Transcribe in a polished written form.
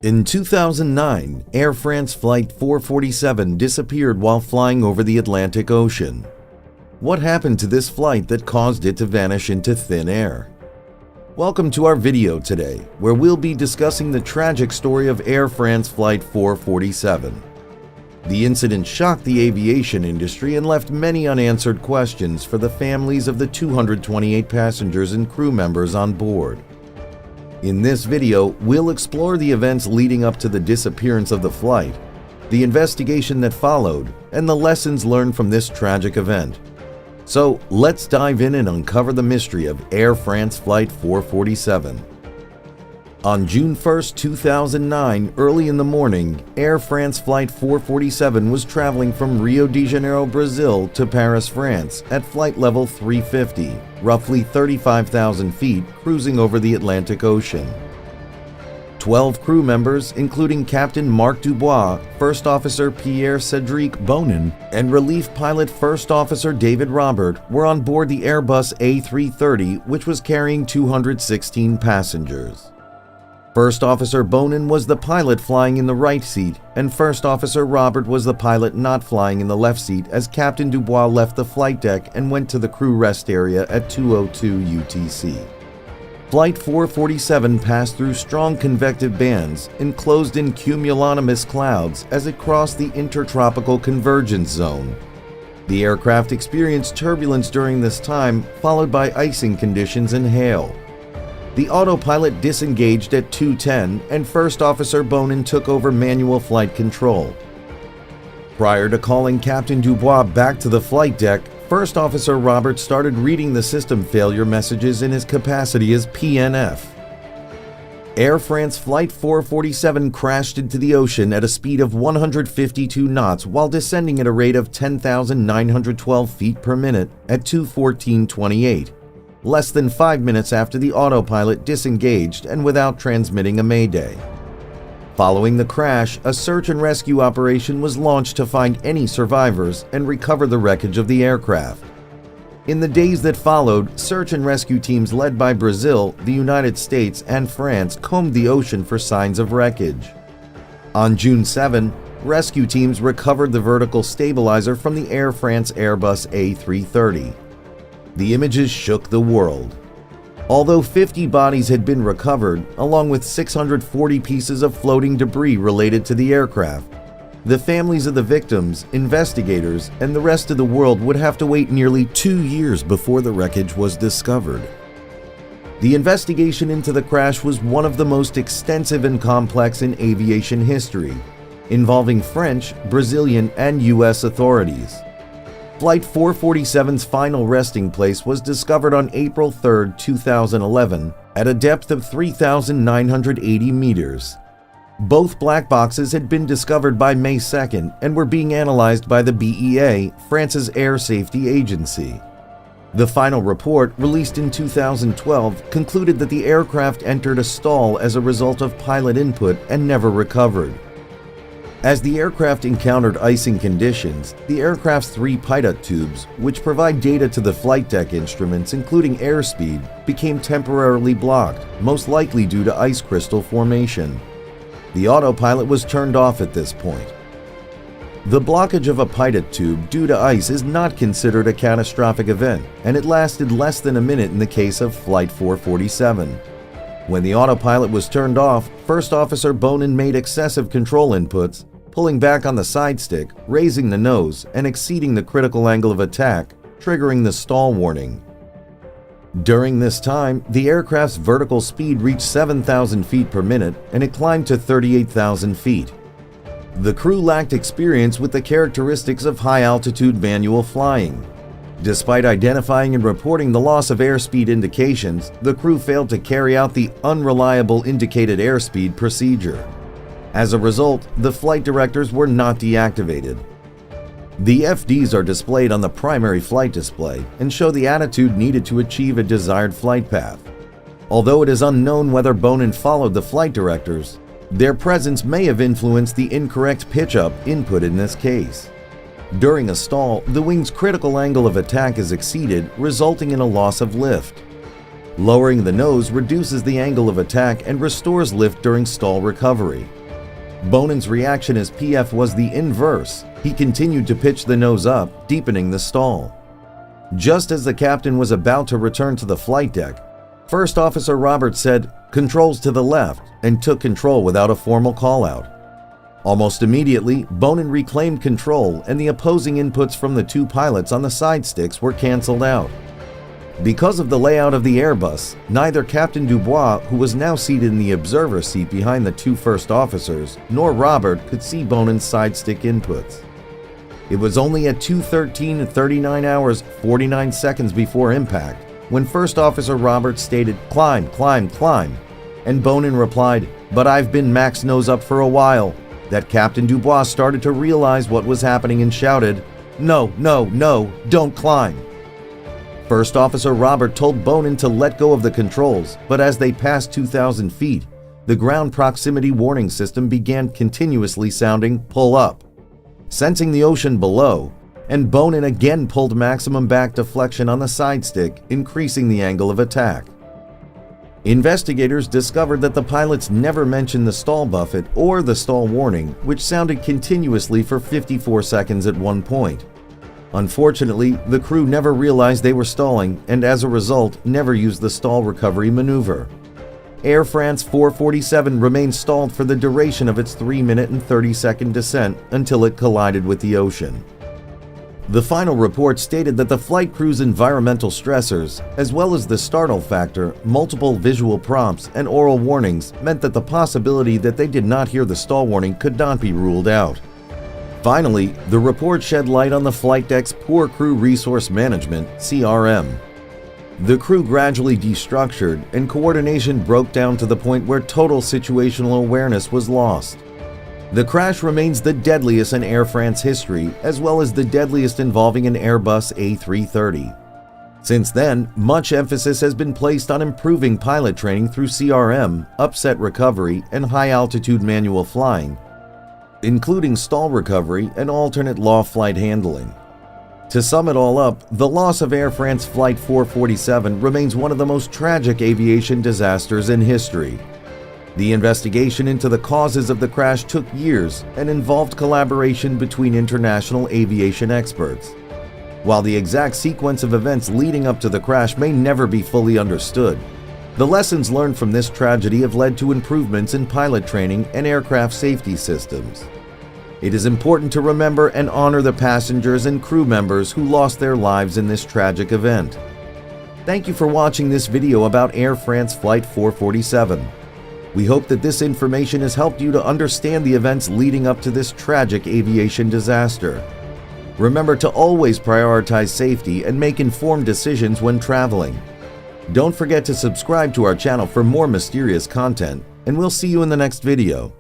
In 2009, Air France Flight 447 disappeared while flying over the Atlantic Ocean. What happened to this flight that caused it to vanish into thin air? Welcome to our video today, where we'll be discussing the tragic story of Air France Flight 447. The incident shocked the aviation industry and left many unanswered questions for the families of the 228 passengers and crew members on board. In this video, we'll explore the events leading up to the disappearance of the flight, the investigation that followed, and the lessons learned from this tragic event. So let's dive in and uncover the mystery of Air France Flight 447. On June 1, 2009, early in the morning, Air France Flight 447 was traveling from Rio de Janeiro, Brazil to Paris, France at flight level 350, roughly 35,000 feet, cruising over the Atlantic Ocean. 12 crew members, including Captain Marc Dubois, First Officer Pierre-Cédric Bonin, and Relief Pilot First Officer David Robert, were on board the Airbus A330, which was carrying 216 passengers. First Officer Bonin was the pilot flying in the right seat, and First Officer Robert was the pilot not flying in the left seat as Captain Dubois left the flight deck and went to the crew rest area at 2:02 UTC. Flight 447 passed through strong convective bands enclosed in cumulonimbus clouds as it crossed the intertropical convergence zone. The aircraft experienced turbulence during this time, followed by icing conditions and hail. The autopilot disengaged at 2:10 and First Officer Bonin took over manual flight control. Prior to calling Captain Dubois back to the flight deck, First Officer Robert started reading the system failure messages in his capacity as PNF. Air France Flight 447 crashed into the ocean at a speed of 152 knots while descending at a rate of 10,912 feet per minute at 2:14:28. Less than 5 minutes after the autopilot disengaged and without transmitting a mayday. Following the crash, a search and rescue operation was launched to find any survivors and recover the wreckage of the aircraft. In the days that followed, search and rescue teams led by Brazil, the United States, and France combed the ocean for signs of wreckage. On June 7, rescue teams recovered the vertical stabilizer from the Air France Airbus A330. The images shook the world. Although 50 bodies had been recovered, along with 640 pieces of floating debris related to the aircraft, the families of the victims, investigators, and the rest of the world would have to wait nearly 2 years before the wreckage was discovered. The investigation into the crash was one of the most extensive and complex in aviation history, involving French, Brazilian, and U.S. authorities. Flight 447's final resting place was discovered on April 3, 2011, at a depth of 3,980 meters. Both black boxes had been discovered by May 2nd and were being analyzed by the BEA, France's air safety agency. The final report, released in 2012, concluded that the aircraft entered a stall as a result of pilot input and never recovered. As the aircraft encountered icing conditions, the aircraft's 3 pilot tubes, which provide data to the flight deck instruments including airspeed, became temporarily blocked, most likely due to ice crystal formation. The autopilot was turned off at this point. The blockage of a pilot tube due to ice is not considered a catastrophic event, and it lasted less than a minute in the case of Flight 447. When the autopilot was turned off, First Officer Bonin made excessive control inputs, pulling back on the side stick, raising the nose, and exceeding the critical angle of attack, triggering the stall warning. During this time, the aircraft's vertical speed reached 7,000 feet per minute, and it climbed to 38,000 feet. The crew lacked experience with the characteristics of high-altitude manual flying. Despite identifying and reporting the loss of airspeed indications, the crew failed to carry out the unreliable indicated airspeed procedure. As a result, the flight directors were not deactivated. The FDs are displayed on the primary flight display and show the attitude needed to achieve a desired flight path. Although it is unknown whether Bonin followed the flight directors, their presence may have influenced the incorrect pitch-up input in this case. During a stall, the wing's critical angle of attack is exceeded, resulting in a loss of lift. Lowering the nose reduces the angle of attack and restores lift during stall recovery. Bonin's reaction as PF was the inverse. He continued to pitch the nose up, deepening the stall. Just as the captain was about to return to the flight deck, First Officer Robert said, "Controls to the left," and took control without a formal call-out. Almost immediately, Bonin reclaimed control and the opposing inputs from the two pilots on the side sticks were canceled out. Because of the layout of the Airbus, neither Captain Dubois, who was now seated in the observer seat behind the two first officers, nor Robert could see Bonin's side stick inputs. It was only at 2:13 and 39 hours, 49 seconds before impact, when First Officer Robert stated, "Climb, climb, climb," and Bonin replied, "But I've been max nose up for a while," that Captain Dubois started to realize what was happening and shouted, "No, no, no, don't climb." First Officer Robert told Bonin to let go of the controls, but as they passed 2,000 feet, the ground proximity warning system began continuously sounding "pull up," sensing the ocean below, and Bonin again pulled maximum back deflection on the side stick, increasing the angle of attack. Investigators discovered that the pilots never mentioned the stall buffet or the stall warning, which sounded continuously for 54 seconds at one point. Unfortunately, the crew never realized they were stalling and as a result never used the stall recovery maneuver. Air France 447 remained stalled for the duration of its 3-minute and 30-second descent until it collided with the ocean. The final report stated that the flight crew's environmental stressors, as well as the startle factor, multiple visual prompts, and oral warnings meant that the possibility that they did not hear the stall warning could not be ruled out. Finally, the report shed light on the flight deck's poor crew resource management, CRM. The crew gradually destructured and coordination broke down to the point where total situational awareness was lost. The crash remains the deadliest in Air France history, as well as the deadliest involving an Airbus A330. Since then, much emphasis has been placed on improving pilot training through CRM, upset recovery, and high-altitude manual flying, including stall recovery and alternate loft flight handling. To sum it all up, the loss of Air France Flight 447 remains one of the most tragic aviation disasters in history. The investigation into the causes of the crash took years and involved collaboration between international aviation experts. While the exact sequence of events leading up to the crash may never be fully understood, the lessons learned from this tragedy have led to improvements in pilot training and aircraft safety systems. It is important to remember and honor the passengers and crew members who lost their lives in this tragic event. Thank you for watching this video about Air France Flight 447. We hope that this information has helped you to understand the events leading up to this tragic aviation disaster. Remember to always prioritize safety and make informed decisions when traveling. Don't forget to subscribe to our channel for more mysterious content, and we'll see you in the next video.